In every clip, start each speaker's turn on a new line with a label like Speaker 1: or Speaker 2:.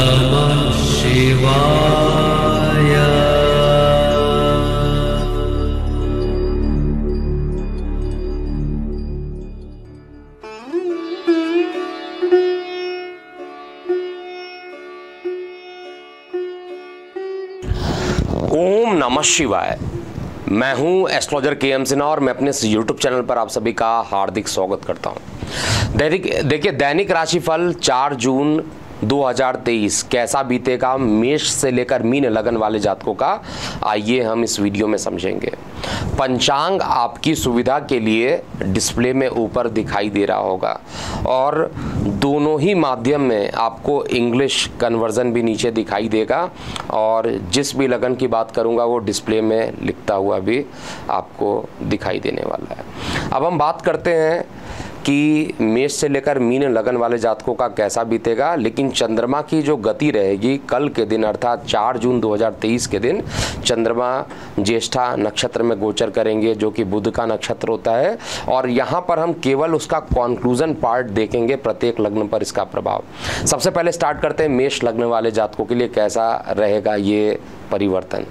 Speaker 1: नमः शिवाय।
Speaker 2: ओम नमः शिवाय। मैं हूं एस्ट्रोलॉजर के.एम. सिन्हा और मैं अपने इस यूट्यूब चैनल पर आप सभी का हार्दिक स्वागत करता हूं। देखिए दैनिक राशिफल 4 जून 2023 कैसा बीतेगा मेष से लेकर मीन लगन वाले जातकों का, आइए हम इस वीडियो में समझेंगे। पंचांग आपकी सुविधा के लिए डिस्प्ले में ऊपर दिखाई दे रहा होगा और दोनों ही माध्यम में आपको इंग्लिश कन्वर्जन भी नीचे दिखाई देगा और जिस भी लगन की बात करूंगा वो डिस्प्ले में लिखता हुआ भी आपको दिखाई देने वाला है। अब हम बात करते हैं कि मेष से लेकर मीन लगन वाले जातकों का कैसा बीतेगा, लेकिन चंद्रमा की जो गति रहेगी कल के दिन अर्थात 4 जून 2023 के दिन चंद्रमा ज्येष्ठा नक्षत्र में गोचर करेंगे जो कि बुध का नक्षत्र होता है और यहाँ पर हम केवल उसका कॉन्क्लूजन पार्ट देखेंगे, प्रत्येक लग्न पर इसका प्रभाव। सबसे पहले स्टार्ट करते हैं मेष लग्न वाले जातकों के लिए कैसा रहेगा ये परिवर्तन।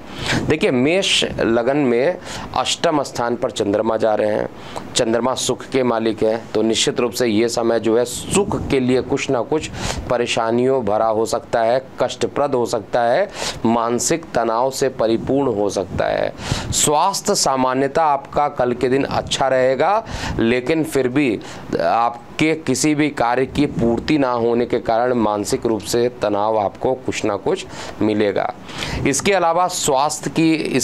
Speaker 2: देखिए मेष लगन में अष्टम स्थान पर चंद्रमा जा रहे हैं, चंद्रमा सुख के मालिक हैं, तो निश्चित रूप से ये समय जो है सुख के लिए कुछ ना कुछ परेशानियों भरा हो सकता है, कष्टप्रद हो सकता है, मानसिक तनाव से परिपूर्ण हो सकता है। स्वास्थ्य सामान्यतः आपका कल के दिन अच्छा रहेगा, लेकिन फिर भी आपके किसी भी कार्य की पूर्ति ना होने के कारण मानसिक रूप से तनाव आपको कुछ ना कुछ मिलेगा। इसके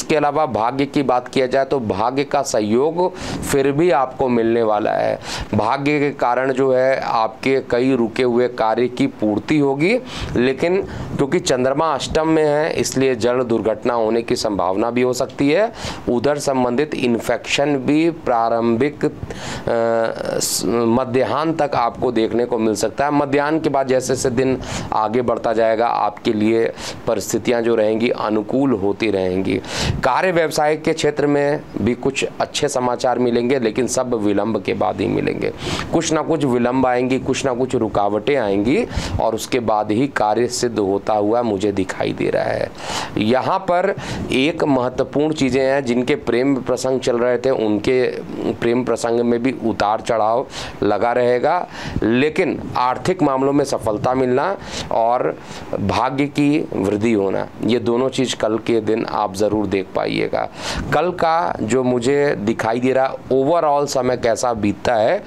Speaker 2: अलावा भाग्य की बात किया जाए तो भाग्य का सहयोग फिर भी आपको मिलने वाला है। भाग्य के कारण जो है आपके कई रुके हुए कार्य की पूर्ति होगी, लेकिन क्योंकि चंद्रमा अष्टम में है इसलिए जल दुर्घटना होने की संभावना भी हो सकती है। उधर संबंधित इन्फेक्शन भी प्रारंभिक मध्याह्न तक आपको देखने को मिल सकता है। मध्याह्न के बाद जैसे जैसे दिन आगे बढ़ता जाएगा आपके लिए परिस्थितियां जो रहेंगी अनुकूल होती रहेंगी। कार्य व्यवसाय के क्षेत्र में भी कुछ अच्छे समाचार मिलेंगे, लेकिन सब विलंब के बाद ही मिलेंगे। कुछ ना कुछ विलंब आएंगी, कुछ ना कुछ रुकावटें आएंगी और उसके बाद ही कार्य सिद्ध होता हुआ मुझे दिखाई दे रहा है। यहाँ पर एक महत्वपूर्ण चीज़ें हैं, जिनके प्रेम प्रसंग चल रहे थे उनके प्रेम प्रसंग में भी उतार चढ़ाव लगा रहेगा, लेकिन आर्थिक मामलों में सफलता मिलना और भाग्य की वृद्धि होना, ये दोनों चीज़ कल के दिन आप ज़रूर देख पाइएगा। कल का जो मुझे दिखाई दे रहा ओवरऑल समय कैसा बीतता है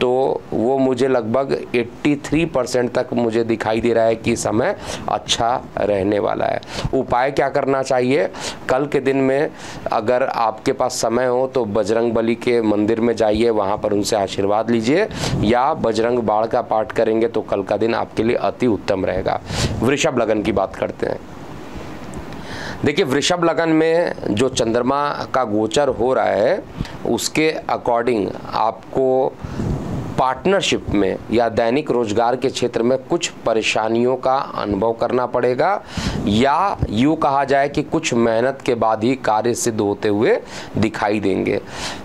Speaker 2: तो वो मुझे लगभग 83% तक मुझे दिखाई दे रहा है कि समय अच्छा रहने वाला है। उपाय क्या करना चाहिए कल के दिन में? अगर आपके पास समय हो तो बजरंग बली के मंदिर में जाइए, वहाँ पर उनसे आशीर्वाद लीजिए, या बजरंग बाण का पाठ करेंगे तो कल का दिन आपके लिए अति उत्तम रहेगा। वृषभ लगन की बात करते हैं। देखिए वृषभ लगन में जो चंद्रमा का गोचर हो रहा है उसके अकॉर्डिंग आपको पार्टनरशिप में या दैनिक रोजगार के क्षेत्र में कुछ परेशानियों का अनुभव करना पड़ेगा, या यूँ कहा जाए कि कुछ मेहनत के बाद ही कार्य सिद्ध होते हुए दिखाई देंगे।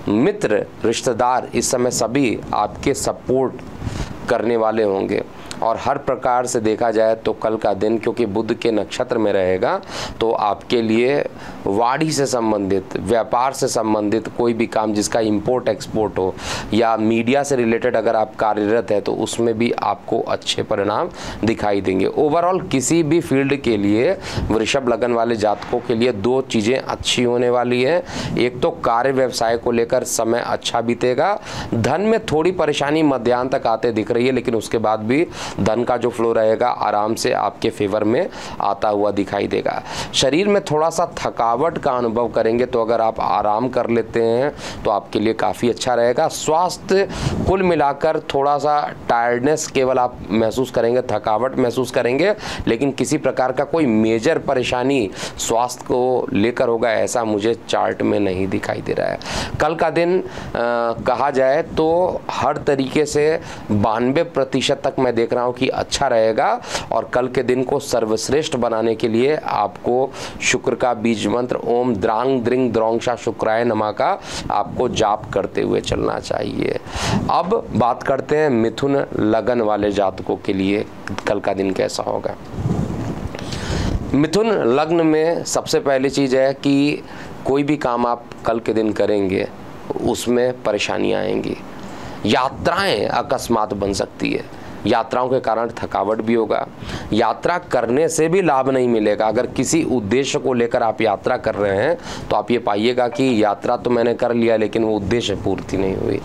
Speaker 2: मित्र रिश्तेदार इस समय सभी आपके सपोर्ट करने वाले होंगे और हर प्रकार से देखा जाए तो कल का दिन क्योंकि बुध के नक्षत्र में रहेगा तो आपके लिए वाणी से संबंधित, व्यापार से संबंधित कोई भी काम जिसका इंपोर्ट एक्सपोर्ट हो या मीडिया से रिलेटेड अगर आप कार्यरत है तो उसमें भी आपको अच्छे परिणाम दिखाई देंगे। ओवरऑल किसी भी फील्ड के लिए वृषभ लगन वाले जातकों के लिए दो चीज़ें अच्छी होने वाली है। एक तो कार्य व्यवसाय को लेकर समय अच्छा बीतेगा, धन में थोड़ी परेशानी मध्याह्न तक आते दिख रही है, लेकिन उसके बाद भी धन का जो फ्लो रहेगा आराम से आपके फेवर में आता हुआ दिखाई देगा। शरीर में थोड़ा सा थकावट का अनुभव करेंगे, तो अगर आप आराम कर लेते हैं तो आपके लिए काफ़ी अच्छा रहेगा। स्वास्थ्य कुल मिलाकर थोड़ा सा टायर्डनेस केवल आप महसूस करेंगे, थकावट महसूस करेंगे, लेकिन किसी प्रकार का कोई मेजर परेशानी स्वास्थ्य को लेकर होगा ऐसा मुझे चार्ट में नहीं दिखाई दे रहा है। कल का दिन कहा जाए तो हर तरीके से 92% तक मैं देख रहा हूँ कि अच्छा रहेगा और कल के दिन को सर्वश्रेष्ठ बनाने के लिए आपको शुक्र का बीज मंत्र ओम द्रांग द्रिंग द्रोंगशा शुक्राय नमः का आपको जाप करते हुए चलना चाहिए। अब बात करते हैं मिथुन लगन वाले जातकों के लिए कल का दिन कैसा होगा। मिथुन लग्न में सबसे पहली चीज़ है कि कोई भी काम आप कल के दिन करेंगे उसमें परेशानियां आएंगी। यात्राएं अकस्मात बन सकती है, यात्राओं के कारण थकावट भी होगा, यात्रा करने से भी लाभ नहीं मिलेगा। अगर किसी उद्देश्य को लेकर आप यात्रा कर रहे हैं तो आप ये पाइएगा कि यात्रा तो मैंने कर लिया लेकिन वो उद्देश्य पूर्ति नहीं हुई,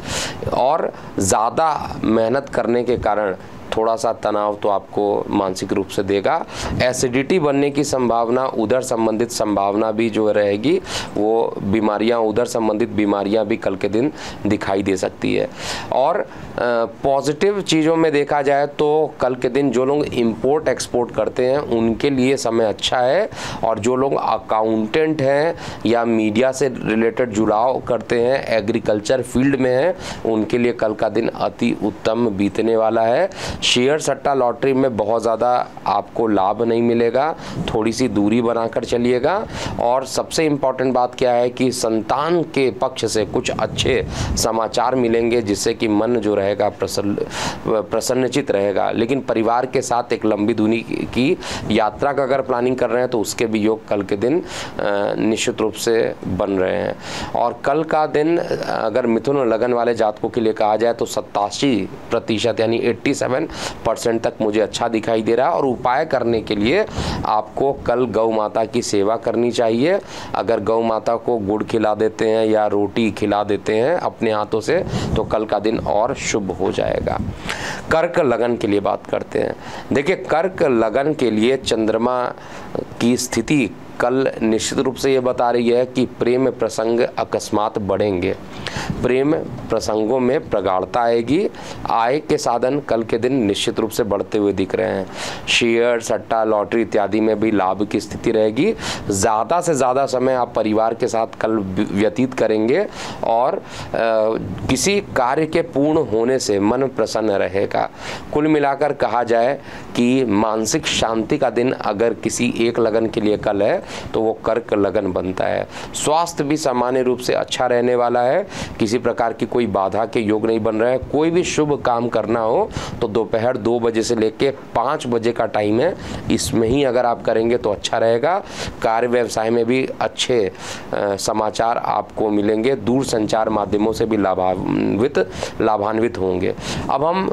Speaker 2: और ज़्यादा मेहनत करने के कारण थोड़ा सा तनाव तो आपको मानसिक रूप से देगा। एसिडिटी बनने की संभावना, उदर संबंधित संभावना भी जो रहेगी, वो बीमारियां, उदर संबंधित बीमारियां भी कल के दिन दिखाई दे सकती है। और पॉजिटिव चीज़ों में देखा जाए तो कल के दिन जो लोग इंपोर्ट एक्सपोर्ट करते हैं उनके लिए समय अच्छा है, और जो लोग अकाउंटेंट हैं या मीडिया से रिलेटेड जुड़ाव करते हैं, एग्रीकल्चर फील्ड में हैं, उनके लिए कल का दिन अति उत्तम बीतने वाला है। शेयर सट्टा लॉटरी में बहुत ज़्यादा आपको लाभ नहीं मिलेगा, थोड़ी सी दूरी बनाकर चलिएगा। और सबसे इम्पॉर्टेंट बात क्या है कि संतान के पक्ष से कुछ अच्छे समाचार मिलेंगे जिससे कि मन जो रहेगा प्रसन्नचित रहेगा। लेकिन परिवार के साथ एक लंबी दूरी की यात्रा का अगर प्लानिंग कर रहे हैं तो उसके भी योग कल के दिन निश्चित रूप से बन रहे हैं। और कल का दिन अगर मिथुन लगन वाले जातकों के लिए कहा जाए तो 87% यानी 87% तक मुझे अच्छा दिखाई दे रहा है। और उपाय करने के लिए आपको कल गौ माता की सेवा करनी चाहिए। अगर गौ माता को गुड़ खिला देते हैं या रोटी खिला देते हैं अपने हाथों से तो कल का दिन और शुभ हो जाएगा। कर्क लगन के लिए बात करते हैं। देखिए, कर्क लगन के लिए चंद्रमा की स्थिति कल निश्चित रूप से ये बता रही है कि प्रेम प्रसंग अकस्मात बढ़ेंगे, प्रेम प्रसंगों में प्रगाढ़ता आएगी, आय के साधन कल के दिन निश्चित रूप से बढ़ते हुए दिख रहे हैं। शेयर सट्टा लॉटरी इत्यादि में भी लाभ की स्थिति रहेगी। ज़्यादा से ज़्यादा समय आप परिवार के साथ कल व्यतीत करेंगे और किसी कार्य के पूर्ण होने से मन प्रसन्न रहेगा। कुल मिलाकर कहा जाए कि मानसिक शांति का दिन अगर किसी एक लगन के लिए कल है तो वो कर्क लगन बनता है। स्वास्थ्य भी सामान्य रूप से अच्छा रहने वाला है, किसी प्रकार की कोई बाधा के योग नहीं बन रहा है। कोई भी शुभ काम करना हो तो दोपहर 2 बजे से लेके 5 बजे का टाइम है, इसमें ही अगर आप करेंगे तो अच्छा रहेगा। कार्य व्यवसाय में भी अच्छे समाचार आपको मिलेंगे, दूर संचार माध्यमों से भी लाभान्वित होंगे। अब हम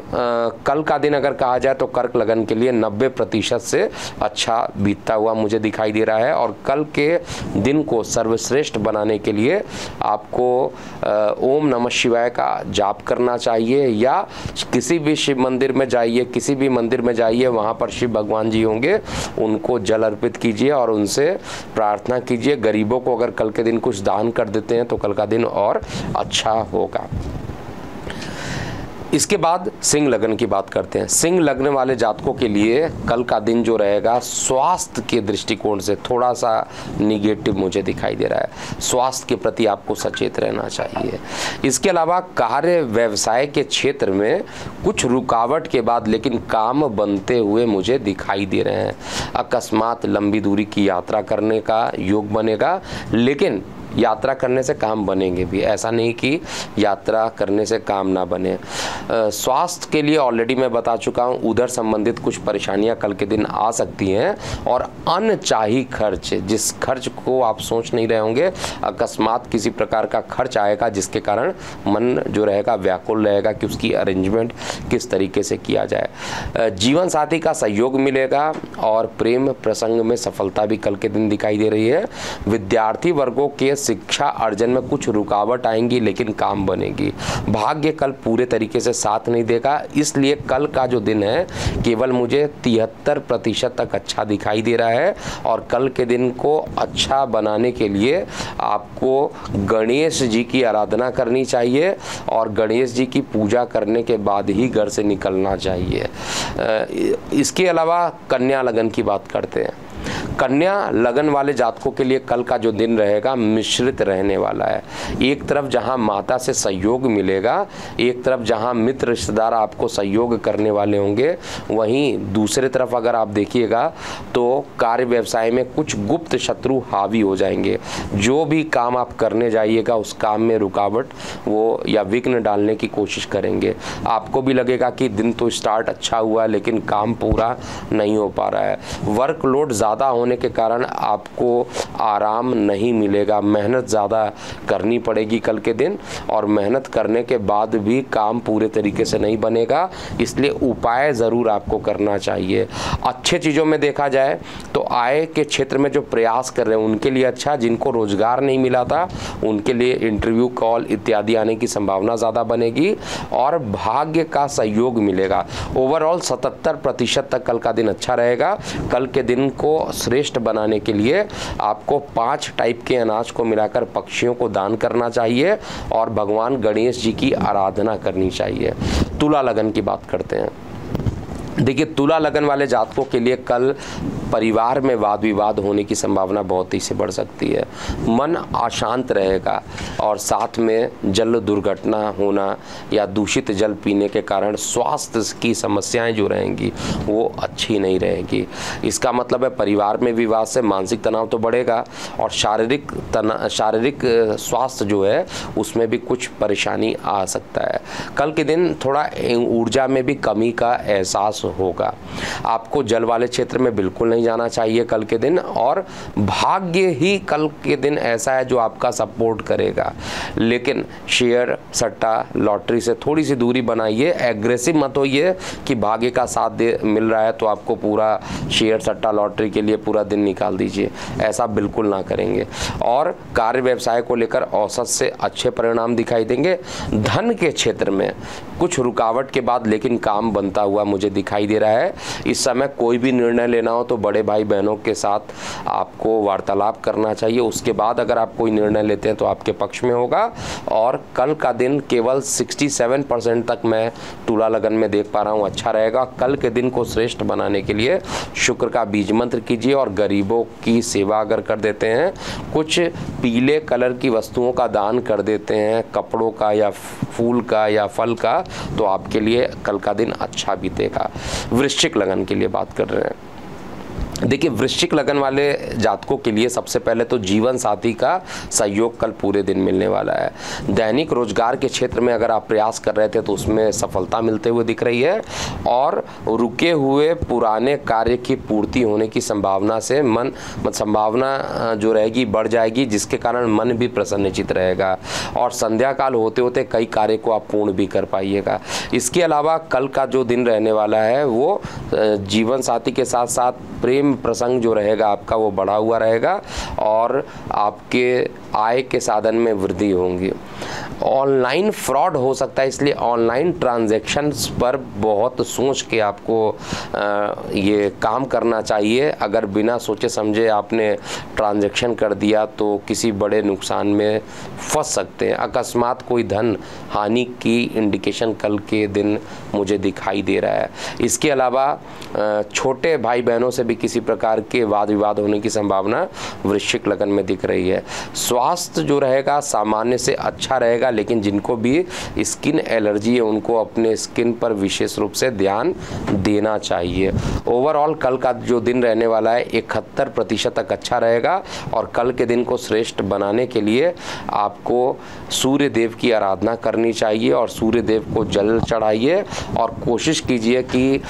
Speaker 2: कल का दिन अगर कहा जाए तो कर्क लगन के लिए 90% से अच्छा बीतता हुआ मुझे दिखाई दे रहा है। और कल के दिन को सर्वश्रेष्ठ बनाने के लिए आपको ओम नमः शिवाय का जाप करना चाहिए, या किसी भी शिव मंदिर में जाइए, किसी भी मंदिर में जाइए, वहाँ पर शिव भगवान जी होंगे, उनको जल अर्पित कीजिए और उनसे प्रार्थना कीजिए। गरीबों को अगर कल के दिन कुछ दान कर देते हैं तो कल का दिन और अच्छा होगा। इसके बाद सिंह लगन की बात करते हैं। सिंह लगन वाले जातकों के लिए कल का दिन जो रहेगा स्वास्थ्य के दृष्टिकोण से थोड़ा सा निगेटिव मुझे दिखाई दे रहा है। स्वास्थ्य के प्रति आपको सचेत रहना चाहिए। इसके अलावा कार्य व्यवसाय के क्षेत्र में कुछ रुकावट के बाद लेकिन काम बनते हुए मुझे दिखाई दे रहे हैं। अकस्मात लंबी दूरी की यात्रा करने का योग बनेगा, लेकिन यात्रा करने से काम बनेंगे भी, ऐसा नहीं कि यात्रा करने से काम ना बने। स्वास्थ्य के लिए ऑलरेडी मैं बता चुका हूँ, उधर संबंधित कुछ परेशानियां कल के दिन आ सकती हैं। और अनचाही खर्च, जिस खर्च को आप सोच नहीं रहे होंगे, अकस्मात किसी प्रकार का खर्च आएगा जिसके कारण मन जो रहेगा व्याकुल रहेगा कि उसकी अरेंजमेंट किस तरीके से किया जाए। जीवन साथी का सहयोग मिलेगा और प्रेम प्रसंग में सफलता भी कल के दिन दिखाई दे रही है। विद्यार्थी वर्गों के शिक्षा अर्जन में कुछ रुकावट आएंगी लेकिन काम बनेगी। भाग्य कल पूरे तरीके से साथ नहीं देगा, इसलिए कल का जो दिन है केवल मुझे 73% तक अच्छा दिखाई दे रहा है। और कल के दिन को अच्छा बनाने के लिए आपको गणेश जी की आराधना करनी चाहिए और गणेश जी की पूजा करने के बाद ही घर से निकलना चाहिए। इसके अलावा कन्या लगन की बात करते हैं। कन्या लगन वाले जातकों के लिए कल का जो दिन रहेगा मिश्रित रहने वाला है। एक तरफ जहां माता से सहयोग मिलेगा, एक तरफ जहां मित्र रिश्तेदार आपको सहयोग करने वाले होंगे, वहीं दूसरे तरफ अगर आप देखिएगा तो कार्य व्यवसाय में कुछ गुप्त शत्रु हावी हो जाएंगे। जो भी काम आप करने जाइएगा उस काम में रुकावट वो या विघ्न डालने की कोशिश करेंगे। आपको भी लगेगा कि दिन तो स्टार्ट अच्छा हुआ लेकिन काम पूरा नहीं हो पा रहा है। वर्कलोड ज़्यादा होने के कारण आपको आराम नहीं मिलेगा, मेहनत ज़्यादा करनी पड़ेगी कल के दिन, और मेहनत करने के बाद भी काम पूरे तरीके से नहीं बनेगा, इसलिए उपाय ज़रूर आपको करना चाहिए। अच्छे चीज़ों में देखा जाए तो आय के क्षेत्र में जो प्रयास कर रहे हैं उनके लिए अच्छा, जिनको रोज़गार नहीं मिला था उनके लिए इंटरव्यू कॉल इत्यादि आने की संभावना ज़्यादा बनेगी और भाग्य का सहयोग मिलेगा। ओवरऑल 77% तक कल का दिन अच्छा रहेगा। कल के दिन को श्रेष्ठ बनाने के लिए आपको 5 टाइप के अनाज को मिलाकर पक्षियों को दान करना चाहिए और भगवान गणेश जी की आराधना करनी चाहिए। तुला लगन की बात करते हैं। देखिए, तुला लगन वाले जातकों के लिए कल परिवार में वाद विवाद होने की संभावना बहुत ही से बढ़ सकती है। मन अशांत रहेगा और साथ में जल दुर्घटना होना या दूषित जल पीने के कारण स्वास्थ्य की समस्याएं जो रहेंगी वो अच्छी नहीं रहेगी। इसका मतलब है परिवार में विवाद से मानसिक तनाव तो बढ़ेगा और शारीरिक स्वास्थ्य जो है उसमें भी कुछ परेशानी आ सकता है। कल के दिन थोड़ा ऊर्जा में भी कमी का एहसास होगा। आपको जल वाले क्षेत्र में बिल्कुल नहीं जाना चाहिए कल के दिन, और भाग्य ही कल के दिन ऐसा है जो आपका सपोर्ट करेगा। लेकिन शेयर सट्टा लॉटरी से थोड़ी सी दूरी बनाइए। एग्रेसिव मत होइए कि भाग्य का साथ मिल रहा है तो आपको पूरा शेयर सट्टा लॉटरी के लिए पूरा दिन निकाल दीजिए, ऐसा बिल्कुल ना करेंगे। और कार्य व्यवसाय को लेकर औसत से अच्छे परिणाम दिखाई देंगे। धन के क्षेत्र में कुछ रुकावट के बाद लेकिन काम बनता हुआ मुझे दिखाई दे रहा है। इस समय कोई भी निर्णय लेना हो तो बड़े भाई बहनों के साथ आपको वार्तालाप करना चाहिए, उसके बाद अगर आप कोई निर्णय लेते हैं तो आपके पक्ष में होगा। और कल का दिन केवल 67% तक मैं तुला लगन में देख पा रहा हूँ अच्छा रहेगा। कल के दिन को श्रेष्ठ बनाने के लिए शुक्र का बीज मंत्र कीजिए और गरीबों की सेवा अगर कर देते हैं, कुछ पीले कलर की वस्तुओं का दान कर देते हैं, कपड़ों का या फूल का या फल का, तो आपके लिए कल का दिन अच्छा बीतेगा। वृश्चिक लगन के लिए बात कर रहे हैं। देखिए, वृश्चिक लगन वाले जातकों के लिए सबसे पहले तो जीवन साथी का सहयोग कल पूरे दिन मिलने वाला है। दैनिक रोजगार के क्षेत्र में अगर आप प्रयास कर रहे थे तो उसमें सफलता मिलते हुए दिख रही है और रुके हुए पुराने कार्य की पूर्ति होने की संभावना से संभावना जो रहेगी बढ़ जाएगी, जिसके कारण मन भी प्रसन्नचित रहेगा और संध्या काल होते होते कई कार्य को आप पूर्ण भी कर पाइएगा। इसके अलावा कल का जो दिन रहने वाला है वो जीवन साथी के साथ साथ प्रेम प्रसंग जो रहेगा आपका वो बढ़ा हुआ रहेगा और आपके आय के साधन में वृद्धि होंगी। ऑनलाइन फ्रॉड हो सकता है, इसलिए ऑनलाइन ट्रांजैक्शंस पर बहुत सोच के आपको ये काम करना चाहिए। अगर बिना सोचे समझे आपने ट्रांजैक्शन कर दिया तो किसी बड़े नुकसान में फंस सकते हैं। अकस्मात कोई धन हानि की इंडिकेशन कल के दिन मुझे दिखाई दे रहा है। इसके अलावा छोटे भाई बहनों से भी किसी प्रकार के वाद विवाद होने की संभावना वृश्चिक लगन में दिख रही है। स्वास्थ्य जो रहेगा सामान्य से अच्छा रहेगा, लेकिन जिनको भी स्किन एलर्जी है उनको अपने स्किन पर विशेष रूप से ध्यान देना चाहिए। ओवरऑल कल का जो दिन रहने वाला है 71% तक अच्छा रहेगा और कल के दिन को श्रेष्ठ बनाने के लिए आपको सूर्य देव की आराधना करनी चाहिए और सूर्य देव को जल चढ़ाइए और कोशिश कीजिए कि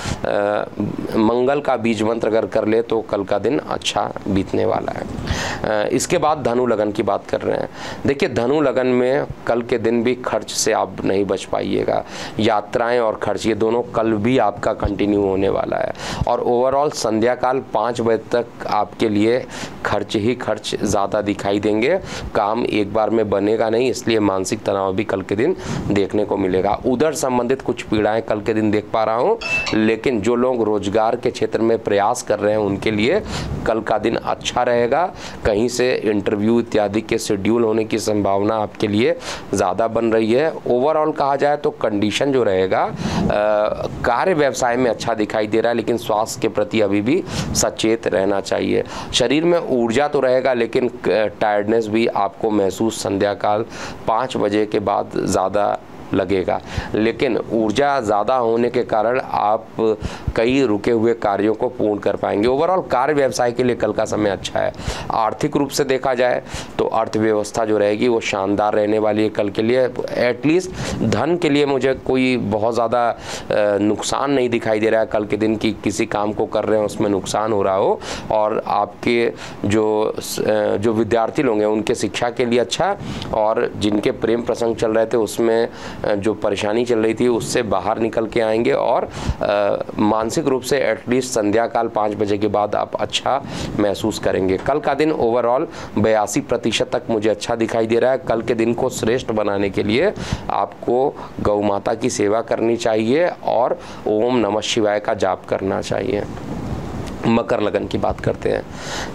Speaker 2: मंगल का बीज मंत्र अगर कर ले तो कल का दिन अच्छा बीतने वाला है। इसके बाद धनु लगन की बात कर रहे हैं। देखिए, धनु लगन में कल के दिन भी खर्च से आप नहीं बच पाइएगा। यात्राएं और खर्च ये दोनों कल भी आपका कंटिन्यू होने वाला है और ओवरऑल संध्या काल 5 बजे तक आपके लिए खर्च ही खर्च ज़्यादा दिखाई देंगे। काम एक बार में बनेगा नहीं, इसलिए मानसिक तनाव भी कल के दिन देखने को मिलेगा। उधर संबंधित कुछ पीड़ाएं कल के दिन देख पा रहा हूँ, लेकिन जो लोग रोजगार के क्षेत्र में प्रयास कर रहे हैं उनके लिए कल का दिन अच्छा रहेगा। कहीं से इंटरव्यू इत्यादि के शेड्यूल होने की संभावना आपके लिए ज़्यादा बन रही है। ओवरऑल कहा जाए तो कंडीशन जो रहेगा कार्य व्यवसाय में अच्छा दिखाई दे रहा है, लेकिन स्वास्थ्य के प्रति अभी भी सचेत रहना चाहिए। शरीर में ऊर्जा तो रहेगा, लेकिन टायर्डनेस भी आपको महसूस संध्या काल 5 बजे के बाद ज़्यादा लगेगा, लेकिन ऊर्जा ज़्यादा होने के कारण आप कई रुके हुए कार्यों को पूर्ण कर पाएंगे। ओवरऑल कार्य व्यवसाय के लिए कल का समय अच्छा है। आर्थिक रूप से देखा जाए तो अर्थव्यवस्था जो रहेगी वो शानदार रहने वाली है कल के लिए। एटलीस्ट धन के लिए मुझे कोई बहुत ज़्यादा नुकसान नहीं दिखाई दे रहा है कल के दिन की किसी काम को कर रहे हैं उसमें नुकसान हो रहा हो, और आपके जो विद्यार्थी लोग हैं उनके शिक्षा के लिए अच्छा, और जिनके प्रेम प्रसंग चल रहे थे उसमें जो परेशानी चल रही थी उससे बाहर निकल के आएंगे, और मानसिक रूप से एटलीस्ट संध्या काल 5 बजे के बाद आप अच्छा महसूस करेंगे। कल का दिन ओवरऑल 82% तक मुझे अच्छा दिखाई दे रहा है। कल के दिन को श्रेष्ठ बनाने के लिए आपको गौ माता की सेवा करनी चाहिए और ओम नमः शिवाय का जाप करना चाहिए। मकर लगन की बात करते हैं।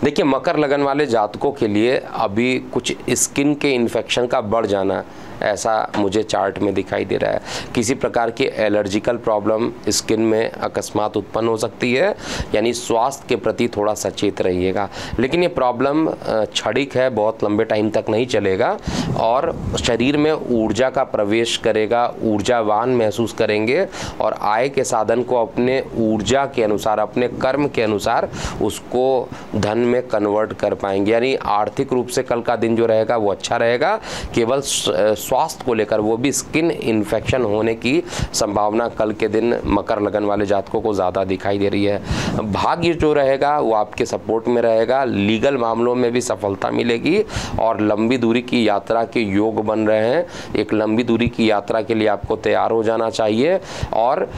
Speaker 2: देखिए, मकर लगन वाले जातकों के लिए अभी कुछ स्किन के इन्फेक्शन का बढ़ जाना ऐसा मुझे चार्ट में दिखाई दे रहा है। किसी प्रकार की एलर्जिकल प्रॉब्लम स्किन में अकस्मात उत्पन्न हो सकती है, यानी स्वास्थ्य के प्रति थोड़ा सचेत रहिएगा। लेकिन ये प्रॉब्लम क्षणिक है, बहुत लंबे टाइम तक नहीं चलेगा और शरीर में ऊर्जा का प्रवेश करेगा, ऊर्जावान महसूस करेंगे और आय के साधन को अपने ऊर्जा के अनुसार, अपने कर्म के अनुसार उसको धन में कन्वर्ट कर पाएंगे। यानी आर्थिक रूप से कल का दिन जो रहेगा वो अच्छा रहेगा। केवल स्वास्थ्य को लेकर, वो भी स्किन इन्फेक्शन होने की संभावना कल के दिन मकर लगन वाले जातकों को ज़्यादा दिखाई दे रही है। भाग्य जो रहेगा वो आपके सपोर्ट में रहेगा, लीगल मामलों में भी सफलता मिलेगी और लंबी दूरी की यात्रा के योग बन रहे हैं। एक लंबी दूरी की यात्रा के लिए आपको तैयार हो जाना चाहिए और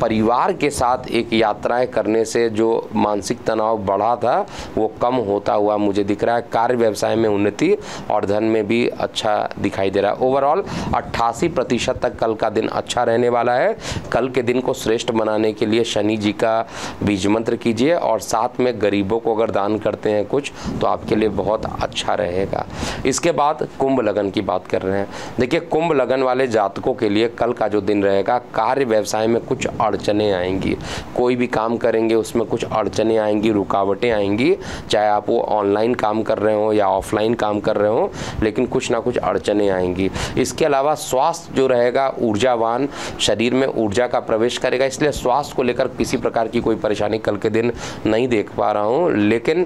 Speaker 2: परिवार के साथ एक यात्राएं करने से जो मानसिक तनाव बढ़ा था वो कम होता हुआ मुझे दिख रहा है। कार्य व्यवसाय में उन्नति और धन में भी अच्छा दिखाई दे रहा है। ओवरऑल 88% तक कल का दिन अच्छा रहने वाला है। कल के दिन को श्रेष्ठ बनाने के लिए शनि जी का बीज मंत्र कीजिए और साथ में गरीबों को अगर दान करते हैं कुछ तो आपके लिए बहुत अच्छा रहेगा। इसके बाद कुंभ लगन की बात कर रहे हैं। देखिए, कुंभ लगन वाले जातकों के लिए कल का जो दिन रहेगा, कार्य व्यवसाय में कुछ अड़चने आएंगी। कोई भी काम करेंगे उसमें कुछ अड़चने आएंगी, रुकावटें आएंगी, चाहे आप वो ऑनलाइन काम कर रहे हो या ऑफलाइन काम कर रहे हो, लेकिन कुछ ना कुछ अड़चने आएंगी। इसके अलावा स्वास्थ्य जो रहेगा ऊर्जावान, शरीर में ऊर्जा का प्रवेश करेगा, इसलिए स्वास्थ्य को लेकर किसी प्रकार की कोई परेशानी कल के दिन नहीं देख पा रहा हूँ। लेकिन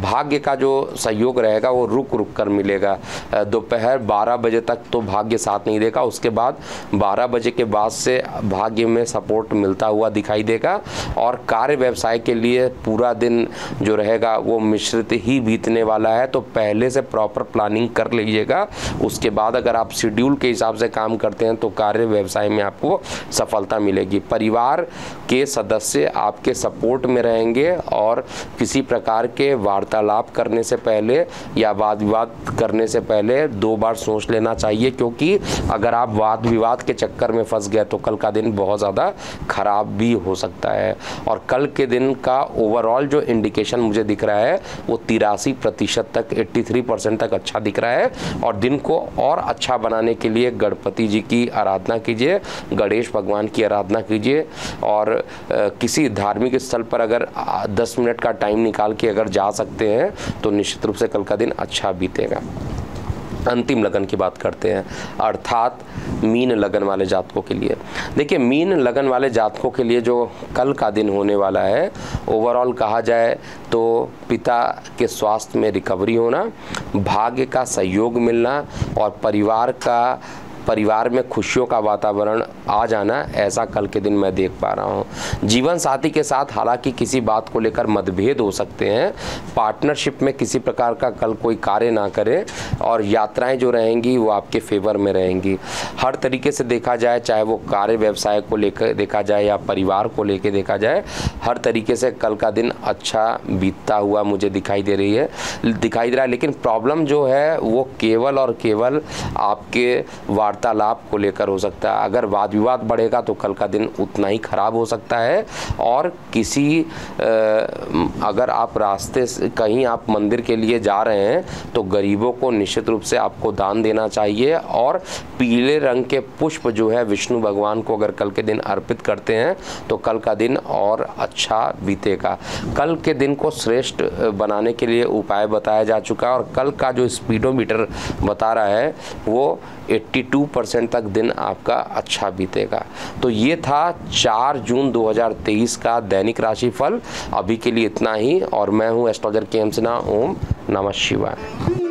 Speaker 2: भाग्य का जो सहयोग रहेगा वो रुक रुक कर मिलेगा। दोपहर 12 बजे तक तो भाग्य साथ नहीं देगा, उसके बाद 12 बजे के बाद से भाग्य में सपोर्ट मिलता हुआ दिखाई देगा और कार्य व्यवसाय के लिए पूरा दिन जो रहेगा वो मिश्रित ही बीतने वाला है। तो पहले से प्रॉपर प्लानिंग कर लीजिएगा, उसके बाद अगर आप शेड्यूल के हिसाब से काम करते हैं तो कार्य व्यवसाय में आपको सफलता मिलेगी। परिवार के सदस्य आपके सपोर्ट में रहेंगे और किसी प्रकार के वार्तालाप करने से पहले या वाद विवाद करने से पहले 2 बार सोच लेना चाहिए, क्योंकि अगर आप वाद विवाद के चक्कर में फंस गए तो कल का दिन बहुत ज़्यादा खराब भी हो सकता है। और कल के दिन का ओवरऑल जो इंडिकेशन मुझे दिख रहा है वो 83% तक, 83% तक अच्छा दिख रहा है। और दिन को और अच्छा बनाने के लिए गणपति जी की आराधना कीजिए, गणेश भगवान की आराधना कीजिए और किसी धार्मिक स्थल पर अगर 10 मिनट का टाइम निकाल के अगर जा सकते हैं तो निश्चित रूप से कल का दिन अच्छा बीतेगा। अंतिम लगन की बात करते हैं, अर्थात मीन लगन वाले जातकों के लिए। देखिए, मीन लगन वाले जातकों के लिए जो कल का दिन होने वाला है, ओवरऑल कहा जाए तो पिता के स्वास्थ्य में रिकवरी होना, भाग्य का सहयोग मिलना और परिवार में खुशियों का वातावरण आ जाना, ऐसा कल के दिन मैं देख पा रहा हूँ। जीवन साथी के साथ हालांकि किसी बात को लेकर मतभेद हो सकते हैं, पार्टनरशिप में किसी प्रकार का कल कोई कार्य ना करें और यात्राएं जो रहेंगी वो आपके फेवर में रहेंगी। हर तरीके से देखा जाए, चाहे वो कार्य व्यवसाय को लेकर देखा जाए या परिवार को लेकर देखा जाए, हर तरीके से कल का दिन अच्छा बीतता हुआ मुझे दिखाई दे रहा है। लेकिन प्रॉब्लम जो है वो केवल और केवल आपके वार्तालाप को लेकर हो सकता है। अगर वाद विवाद बढ़ेगा तो कल का दिन उतना ही खराब हो सकता है। और अगर आप रास्ते से कहीं आप मंदिर के लिए जा रहे हैं तो गरीबों को निश्चित रूप से आपको दान देना चाहिए और पीले रंग के पुष्प जो है विष्णु भगवान को अगर कल के दिन अर्पित करते हैं तो कल का दिन और अच्छा बीतेगा। कल के दिन को श्रेष्ठ बनाने के लिए उपाय बताया जा चुका है और कल का जो स्पीडोमीटर बता रहा है वो 82 2% तक दिन आपका अच्छा बीतेगा। तो ये था 4 जून 2023 का दैनिक राशिफल। अभी के लिए इतना ही, और मैं हूँ एस्ट्रोलॉजर के एम सिन्हा। ओम नमः शिवाय।